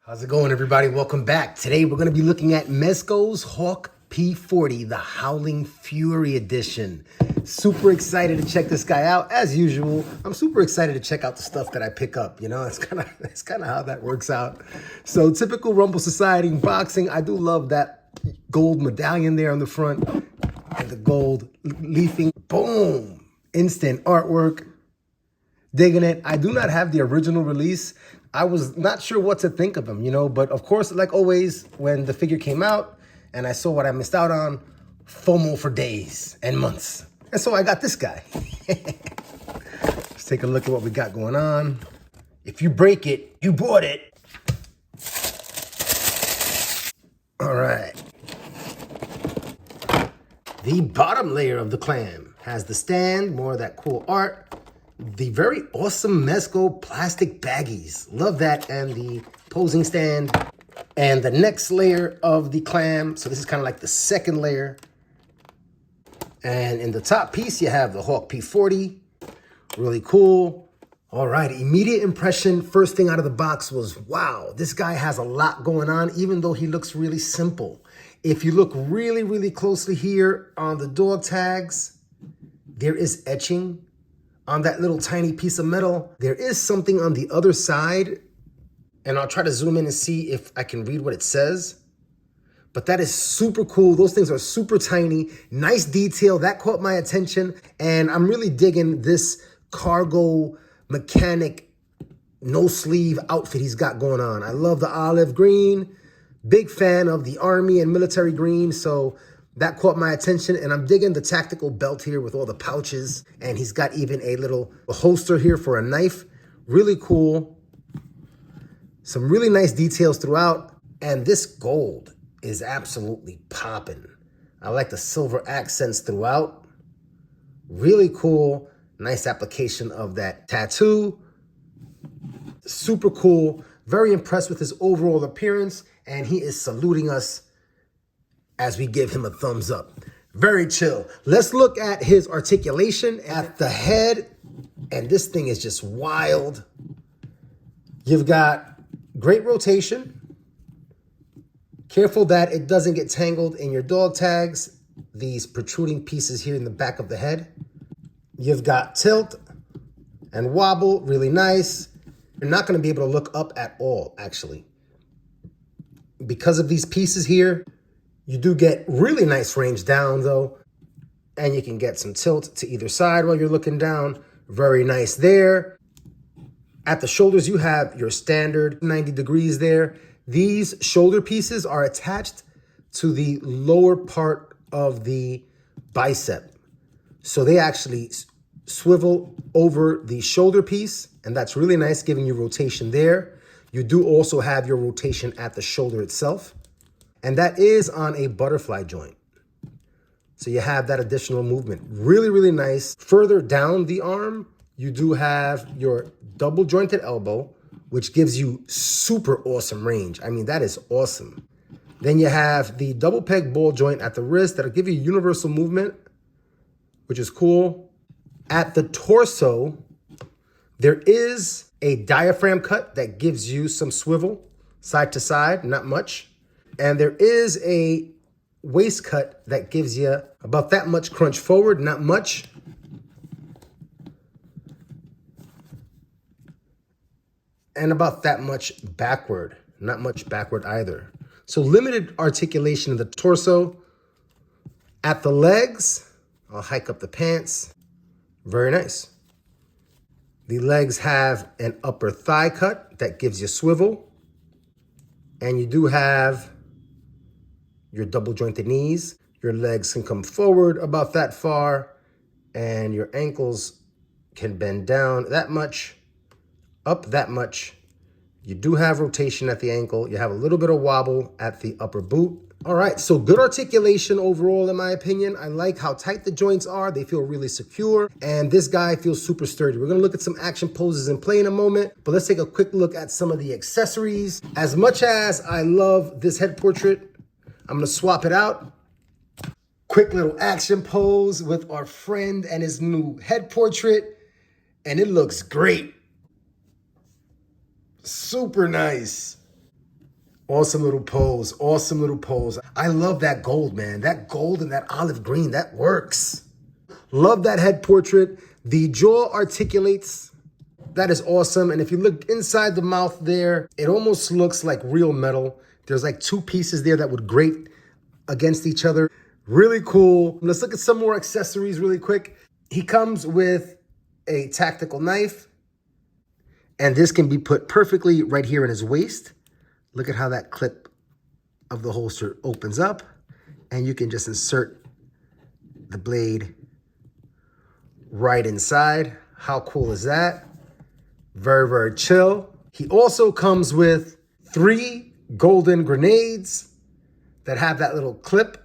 How's it going, everybody? Welcome back. Today we're going to be looking at Mezco's Hawk P-40, the Howling Fury Edition. Super excited to check this guy out. As usual, I'm super excited to check out the stuff that I pick up. You know, that's kind of how that works out. So typical Rumble Society boxing. I do love that gold medallion there on the front and the gold leafing. Boom! Instant artwork. Digging it. I do not have the original release. I was not sure what to think of him, you know, but of course, like always, when the figure came out and I saw what I missed out on, FOMO for days and months. And so I got this guy. Let's take a look at what we got going on. If you break it, you bought it. All right. The bottom layer of the clam has the stand, more of that cool art. The very awesome Mezco plastic baggies. Love that. And the posing stand. And the next layer of the clam. So this is kind of like the second layer. And in the top piece, you have the Hawk P-40. Really cool. All right. Immediate impression, first thing out of the box was, wow, this guy has a lot going on, even though he looks really simple. If you look really, really closely here on the dog tags, there is etching. On that little tiny piece of metal, there is something on the other side, and I'll try to zoom in and see if I can read what it says. But that is super cool. Those things are super tiny. Nice detail. That caught my attention, and I'm really digging this cargo mechanic no-sleeve outfit he's got going on. I love the olive green. Big fan of the army and military green, so that caught my attention, and I'm digging the tactical belt here with all the pouches, and he's got even a little holster here for a knife. Really cool. Some really nice details throughout, and this gold is absolutely popping. I like the silver accents throughout. Really cool. Nice application of that tattoo. Super cool. Very impressed with his overall appearance, and he is saluting us as we give him a thumbs up. Very chill. Let's look at his articulation at the head. And this thing is just wild. You've got great rotation. Careful that it doesn't get tangled in your dog tags. These protruding pieces here in the back of the head. You've got tilt and wobble, really nice. You're not gonna be able to look up at all, actually. Because of these pieces here, you do get really nice range down, though, and you can get some tilt to either side while you're looking down. Very nice there. At the shoulders, you have your standard 90 degrees there. These shoulder pieces are attached to the lower part of the bicep. So they actually swivel over the shoulder piece, and that's really nice, giving you rotation there. You do also have your rotation at the shoulder itself. And that is on a butterfly joint. So you have that additional movement. Really, really nice. Further down the arm, you do have your double jointed elbow, which gives you super awesome range. I mean, that is awesome. Then you have the double peg ball joint at the wrist that'll give you universal movement, which is cool. At the torso, there is a diaphragm cut that gives you some swivel side to side, not much. And there is a waist cut that gives you about that much crunch forward, not much. And about that much backward, not much backward either. So limited articulation of the torso. At the legs, I'll hike up the pants. Very nice. The legs have an upper thigh cut that gives you swivel. And you do have your double jointed knees. Your legs can come forward about that far, and your ankles can bend down that much, up that much. You do have rotation at the ankle. You have a little bit of wobble at the upper boot. All right, so good articulation overall, in my opinion. I like how tight the joints are. They feel really secure, and this guy feels super sturdy. We're gonna look at some action poses and play in a moment, but let's take a quick look at some of the accessories. As much as I love this head portrait, I'm gonna swap it out. Quick little action pose with our friend and his new head portrait, and it looks great. Super nice. Awesome little pose. Awesome little pose. I love that gold, man. That gold and that olive green, that works. Love that head portrait. The jaw articulates. That is awesome. And if you look inside the mouth there, it almost looks like real metal. There's like two pieces there that would grate against each other. Really cool. Let's look at some more accessories really quick. He comes with a tactical knife, and this can be put perfectly right here in his waist. Look at how that clip of the holster opens up, and you can just insert the blade right inside. How cool is that? Very, very chill. He also comes with 3 golden grenades that have that little clip.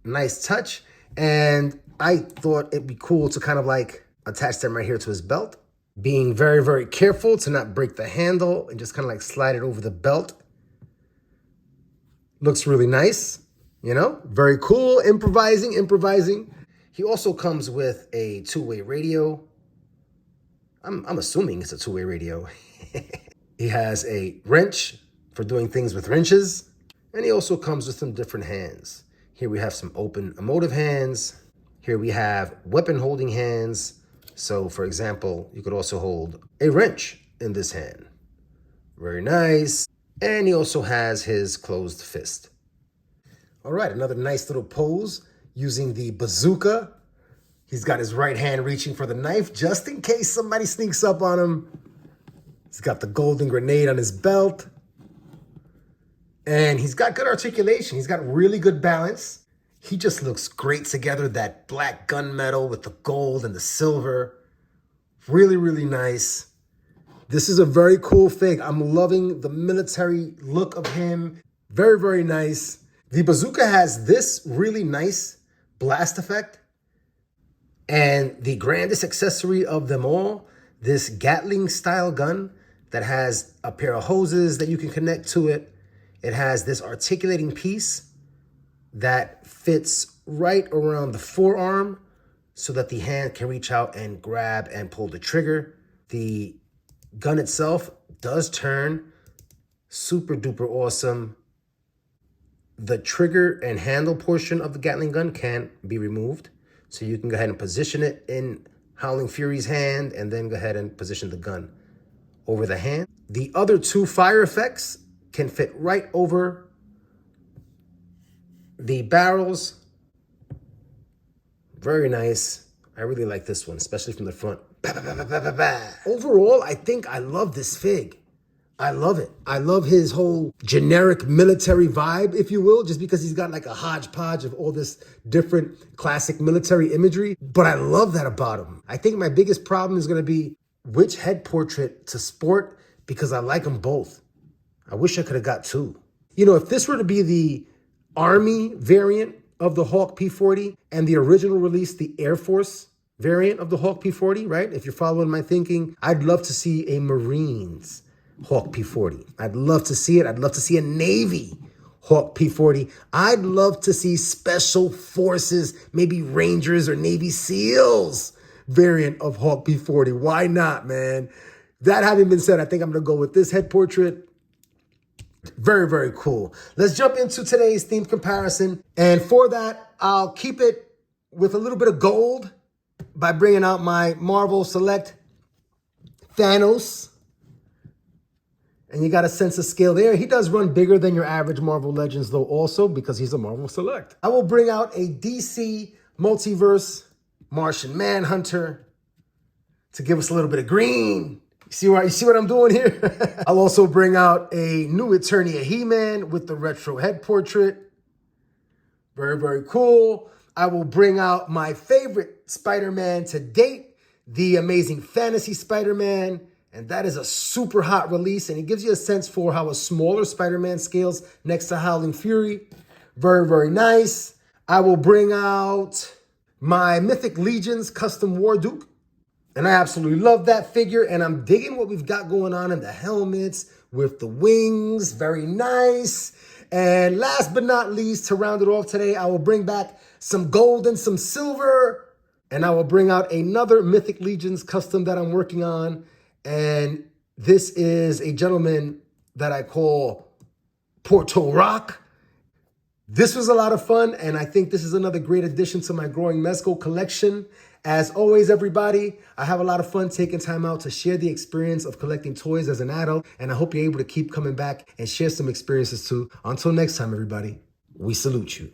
Nice touch. And I thought it'd be cool to kind of like attach them right here to his belt. Being very, very careful to not break the handle and just kind of like slide it over the belt. Looks really nice, you know, very cool. Improvising. He also comes with a 2-way radio. I'm assuming it's a 2-way radio. He has a wrench for doing things with wrenches. And he also comes with some different hands. Here we have some open emotive hands. Here we have weapon holding hands. So for example, you could also hold a wrench in this hand. Very nice. And he also has his closed fist. All right, another nice little pose using the bazooka. He's got his right hand reaching for the knife just in case somebody sneaks up on him. He's got the golden grenade on his belt. And he's got good articulation. He's got really good balance. He just looks great together. That black gunmetal with the gold and the silver. Really, really nice. This is a very cool fig. I'm loving the military look of him. Very, very nice. The bazooka has this really nice blast effect. And the grandest accessory of them all, this Gatling style gun that has a pair of hoses that you can connect to it. It has this articulating piece that fits right around the forearm so that the hand can reach out and grab and pull the trigger. The gun itself does turn. Super duper awesome. The trigger and handle portion of the Gatling gun can be removed. So you can go ahead and position it in Howling Fury's hand and then go ahead and position the gun over the hand. The other 2 fire effects can fit right over the barrels. Very nice. I really like this one, especially from the front. Bah, bah, bah, bah, bah, bah, bah. Overall, I think I love this fig. I love it. I love his whole generic military vibe, if you will, just because he's got like a hodgepodge of all this different classic military imagery. But I love that about him. I think my biggest problem is going to be which head portrait to sport, because I like them both. I wish I could have got 2. You know, if this were to be the Army variant of the Hawk P-40 and the original release, the Air Force variant of the Hawk P-40, right? If you're following my thinking, I'd love to see a Marines Hawk P-40. I'd love to see it. I'd love to see a Navy Hawk P-40. I'd love to see Special Forces, maybe Rangers or Navy SEALs variant of Hawk P-40. Why not, man? That having been said, I think I'm going to go with this head portrait. Very, very cool. Let's jump into today's themed comparison. And for that, I'll keep it with a little bit of gold by bringing out my Marvel Select Thanos. And you got a sense of scale there. He does run bigger than your average Marvel Legends, though, also because he's a Marvel Select. I will bring out a DC Multiverse Martian Manhunter to give us a little bit of green. You see what I'm doing here? I'll also bring out a new Eternia He-Man with the retro head portrait. Very, very cool. I will bring out my favorite Spider-Man to date, the Amazing Fantasy Spider-Man. And that is a super hot release, and it gives you a sense for how a smaller Spider-Man scales next to Howling Fury. Very, very nice. I will bring out my Mythic Legions Custom War Duke. And I absolutely love that figure, and I'm digging what we've got going on in the helmets with the wings. Very nice. And last but not least, to round it off today, I will bring back some gold and some silver, and I will bring out another Mythic Legions custom that I'm working on. And this is a gentleman that I call Porto Rock. This was a lot of fun, and I think this is another great addition to my growing Mezco collection. As always, everybody, I have a lot of fun taking time out to share the experience of collecting toys as an adult, and I hope you're able to keep coming back and share some experiences too. Until next time, everybody, we salute you.